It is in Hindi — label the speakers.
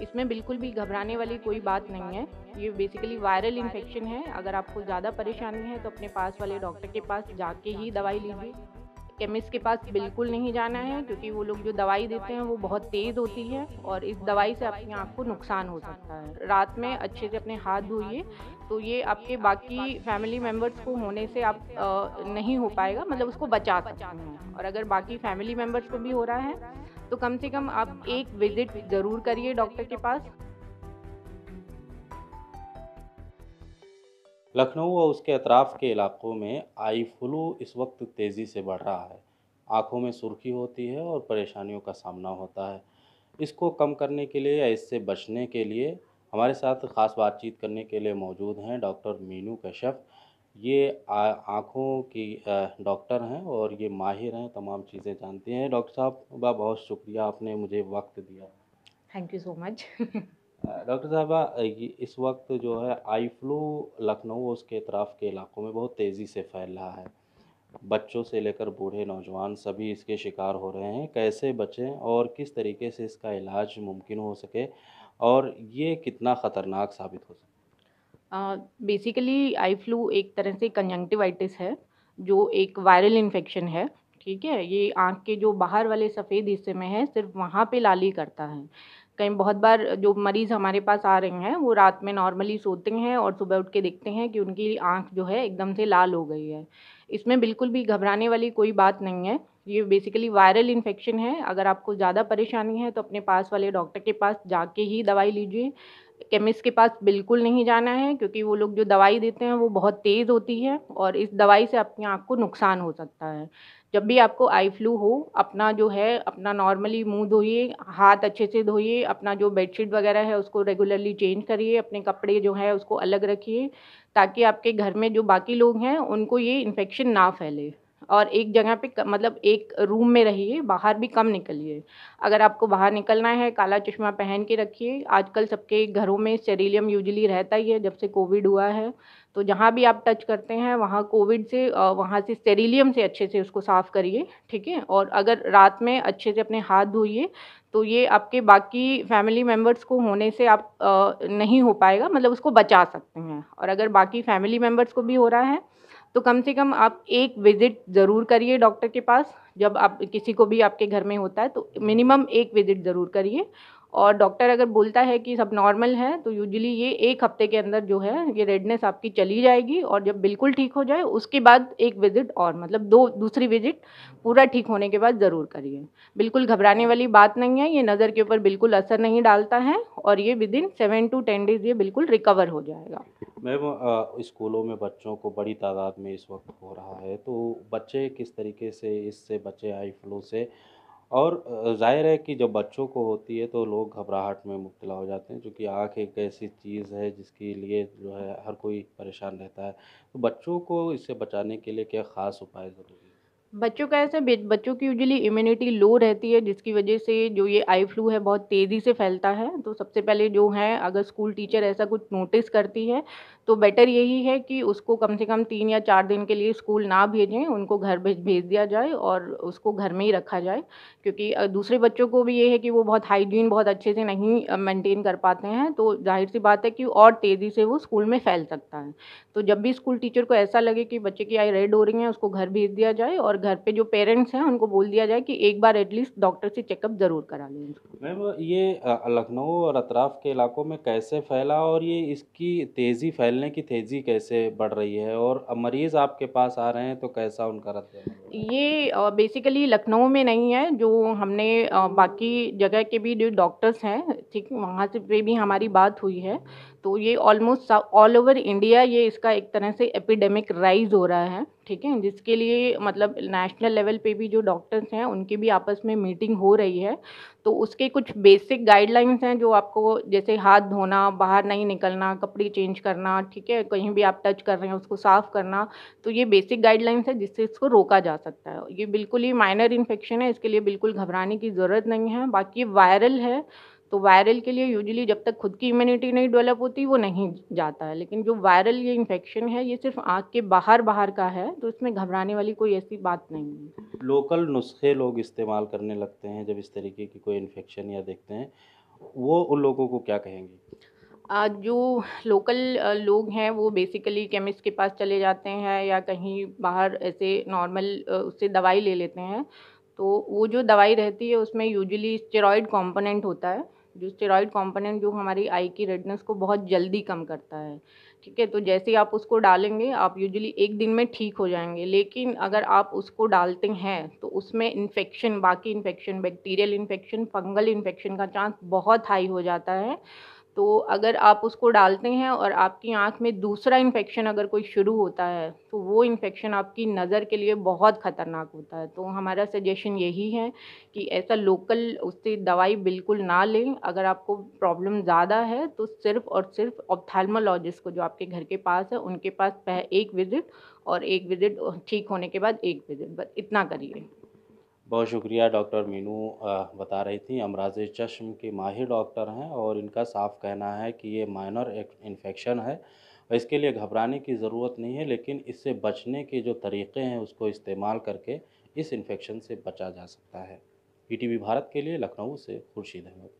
Speaker 1: इसमें बिल्कुल भी घबराने वाली कोई बात नहीं है। ये बेसिकली वायरल इन्फेक्शन है। अगर आपको ज़्यादा परेशानी है तो अपने पास वाले डॉक्टर के पास जाके ही दवाई लीजिए। केमिस्ट के पास बिल्कुल नहीं जाना है, क्योंकि वो लोग जो दवाई देते हैं वो बहुत तेज़ होती है और इस दवाई से आपकी आँख को नुकसान हो सकता है। रात में अच्छे से अपने हाथ धोइए, तो ये आपके बाकी फैमिली मेंबर्स को होने से आप नहीं हो पाएगा, मतलब उसको बचा सकते हैं। और अगर बाकी फैमिली मेंबर्स को भी हो रहा है, तो कम से कम आप एक विज़िट ज़रूर करिए डॉक्टर के पास।
Speaker 2: लखनऊ और उसके अतराफ के इलाकों में आई फ्लू इस वक्त तेज़ी से बढ़ रहा है। आंखों में सुर्खी होती है और परेशानियों का सामना होता है। इसको कम करने के लिए या इससे बचने के लिए हमारे साथ ख़ास बातचीत करने के लिए मौजूद हैं डॉक्टर मीनू कश्यप। ये आँखों की डॉक्टर हैं और ये माहिर हैं, तमाम चीज़ें जानते हैं। डॉक्टर साहब का बहुत शुक्रिया, आपने मुझे वक्त दिया।
Speaker 1: Thank you so much.
Speaker 2: Doctor साहबा, ये इस वक्त जो है आई फ्लू लखनऊ और उसके अतराफ के इलाकों में बहुत तेज़ी से फैल रहा है। बच्चों से लेकर बूढ़े नौजवान सभी इसके शिकार हो रहे हैं। कैसे बचें और किस तरीके से इसका इलाज मुमकिन हो सके और ये कितना ख़तरनाक साबित हो सके?
Speaker 1: बेसिकली आई फ्लू एक तरह से कंजंक्टिवाइटिस है, जो एक वायरल इन्फेक्शन है, ठीक है? ये आँख के जो बाहर वाले सफ़ेद हिस्से में है, सिर्फ़ वहाँ पे लाली करता है। कई बहुत बार जो मरीज़ हमारे पास आ रहे हैं, वो रात में नॉर्मली सोते हैं और सुबह उठ के देखते हैं कि उनकी आँख जो है एकदम से लाल हो गई है। इसमें बिल्कुल भी घबराने वाली कोई बात नहीं है। ये बेसिकली वायरल इन्फेक्शन है। अगर आपको ज़्यादा परेशानी है, तो अपने पास वाले डॉक्टर के पास जाके ही दवाई लीजिए। केमिस्ट के पास बिल्कुल नहीं जाना है, क्योंकि वो लोग जो दवाई देते हैं वो बहुत तेज़ होती है और इस दवाई से आपकी आँख को नुकसान हो सकता है। जब भी आपको आई फ्लू हो, अपना जो है अपना नॉर्मली मुँह धोइए, हाथ अच्छे से धोइए, अपना जो बेडशीट वग़ैरह है उसको रेगुलरली चेंज करिए, अपने कपड़े जो है उसको अलग रखिए, ताकि आपके घर में जो बाकी लोग हैं उनको ये इन्फेक्शन ना फैले। और एक जगह पे मतलब एक रूम में रहिए, बाहर भी कम निकलिए। अगर आपको बाहर निकलना है, काला चश्मा पहन के रखिए। आजकल सबके घरों में स्टेरिलियम यूजुअली रहता ही है, जब से कोविड हुआ है। तो जहाँ भी आप टच करते हैं, वहाँ कोविड से वहाँ से स्टेरिलियम से अच्छे से उसको साफ़ करिए, ठीक है? और अगर रात में अच्छे से अपने हाथ धोइए, तो ये आपके बाकी फैमिली मेंबर्स को होने से आप नहीं हो पाएगा, मतलब उसको बचा सकते हैं। और अगर बाकी फैमिली मेंबर्स को भी हो रहा है, तो कम से कम आप एक विज़िट ज़रूर करिए डॉक्टर के पास। जब आप किसी को भी आपके घर में होता है, तो मिनिमम एक विज़िट ज़रूर करिए। और डॉक्टर अगर बोलता है कि सब नॉर्मल है, तो यूजुअली ये 1 हफ़्ते के अंदर जो है ये रेडनेस आपकी चली जाएगी, और जब बिल्कुल ठीक हो जाए उसके बाद एक विज़िट और, मतलब 2 दूसरी विज़िट पूरा ठीक होने के बाद ज़रूर करिए। बिल्कुल घबराने वाली बात नहीं है, ये नज़र के ऊपर बिल्कुल असर नहीं डालता है और ये विदिन 7 टू 10 डेज़ ये बिल्कुल रिकवर हो जाएगा।
Speaker 2: मैम, स्कूलों में बच्चों को बड़ी तादाद में इस वक्त हो रहा है, तो बच्चे किस तरीके से इससे बचे आई फ्लू से? और ज़ाहिर है कि जब बच्चों को होती है तो लोग घबराहट में मुब्तला हो जाते हैं, क्योंकि आँख एक ऐसी चीज़ है जिसके लिए जो है हर कोई परेशान रहता है। तो बच्चों को इससे बचाने के लिए क्या ख़ास उपाय ज़रूरी है?
Speaker 1: बच्चों का ऐसा बच्चों की यूजुअली इम्यूनिटी लो रहती है, जिसकी वजह से जो ये आई फ्लू है बहुत तेज़ी से फैलता है। तो सबसे पहले जो है, अगर स्कूल टीचर ऐसा कुछ नोटिस करती है, तो बेटर यही है कि उसको कम से कम 3 या 4 दिन के लिए स्कूल ना भेजें, उनको घर भेज भेज दिया जाए और उसको घर में ही रखा जाए। क्योंकि दूसरे बच्चों को भी ये है कि वो बहुत हाइजीन बहुत अच्छे से नहीं मेंटेन कर पाते हैं, तो ज़ाहिर-सी बात है कि और तेज़ी से वो स्कूल में फैल सकता है। तो जब भी स्कूल टीचर को ऐसा लगे कि बच्चे की आई रेड हो रही है, उसको घर भेज दिया जाए और घर पे जो पेरेंट्स हैं उनको बोल दिया जाए कि एक बार एटलीस्ट डॉक्टर से चेकअप ज़रूर करा लें इसको।
Speaker 2: मैम, ये लखनऊ और अतराफ के इलाकों में कैसे फैला और ये इसकी तेज़ी फैलने की तेज़ी कैसे बढ़ रही है? और मरीज़ आपके पास आ रहे हैं तो कैसा उनका रद्द-अमल हो रहा है?
Speaker 1: ये बेसिकली लखनऊ में नहीं है, जो हमने बाकी जगह के भी जो डॉक्टर्स हैं, ठीक, वहाँ से पे भी हमारी बात हुई है। तो ये ऑलमोस्ट ऑल ओवर इंडिया ये इसका एक तरह से एपिडेमिक राइज़ हो रहा है, ठीक है? जिसके लिए मतलब नेशनल लेवल पे भी जो डॉक्टर्स हैं, उनकी भी आपस में मीटिंग हो रही है। तो उसके कुछ बेसिक गाइडलाइंस हैं, जो आपको जैसे हाथ धोना, बाहर नहीं निकलना, कपड़े चेंज करना, ठीक है? कहीं भी आप टच कर रहे हैं उसको साफ़ करना। तो ये बेसिक गाइडलाइंस है जिससे इसको रोका जा सकता है। ये बिल्कुल ही माइनर इन्फेक्शन है, इसके लिए बिल्कुल घबराने की ज़रूरत नहीं है। बाकी वायरल है, तो वायरल के लिए यूजुअली जब तक खुद की इम्यूनिटी नहीं डेवलप होती, वो नहीं जाता है। लेकिन जो वायरल ये इन्फेक्शन है, ये सिर्फ़ आँख के बाहर-बाहर का है, तो इसमें घबराने वाली कोई ऐसी बात नहीं है।
Speaker 2: लोकल नुस्खे लोग इस्तेमाल करने लगते हैं जब इस तरीके की कोई इन्फेक्शन या देखते हैं, वो उन लोगों को क्या कहेंगी?
Speaker 1: जो लोकल लोग हैं वो बेसिकली केमिस्ट के पास चले जाते हैं या कहीं बाहर ऐसे नॉर्मल उससे दवाई ले लेते हैं। तो वो जो दवाई रहती है उसमें यूजुअली स्टेरॉइड कंपोनेंट होता है, जो स्टेरॉइड कंपोनेंट जो हमारी आई की रेडनेस को बहुत जल्दी कम करता है, ठीक है? तो जैसे ही आप उसको डालेंगे, आप यूजुअली 1 दिन में ठीक हो जाएँगे। लेकिन अगर आप उसको डालते हैं, तो उसमें इन्फेक्शन, बाकी infection, bacterial infection, fungal infection का चांस बहुत हाई हो जाता है। तो अगर आप उसको डालते हैं और आपकी आँख में दूसरा इन्फेक्शन अगर कोई शुरू होता है, तो वो इन्फेक्शन आपकी नज़र के लिए बहुत ख़तरनाक होता है। तो हमारा सजेशन यही है कि ऐसा लोकल उससे दवाई बिल्कुल ना लें। अगर आपको प्रॉब्लम ज़्यादा है, तो सिर्फ़ और सिर्फ़ ऑप्थेल्मोलॉजिस्ट को जो आपके घर के पास है, उनके पास 1 विज़िट और 1 विज़िट ठीक होने के बाद 1 विज़िट, बस इतना करिए।
Speaker 2: बहुत शुक्रिया डॉक्टर मीनू बता रही थी अमराज़ चश्म की माहिर डॉक्टर हैं और इनका साफ कहना है कि ये माइनर एक इन्फेक्शन है और इसके लिए घबराने की ज़रूरत नहीं है, लेकिन इससे बचने के जो तरीक़े हैं उसको इस्तेमाल करके इस इन्फेक्शन से बचा जा सकता है। ईटीवी भारत के लिए लखनऊ से खुर्शीद अहमद।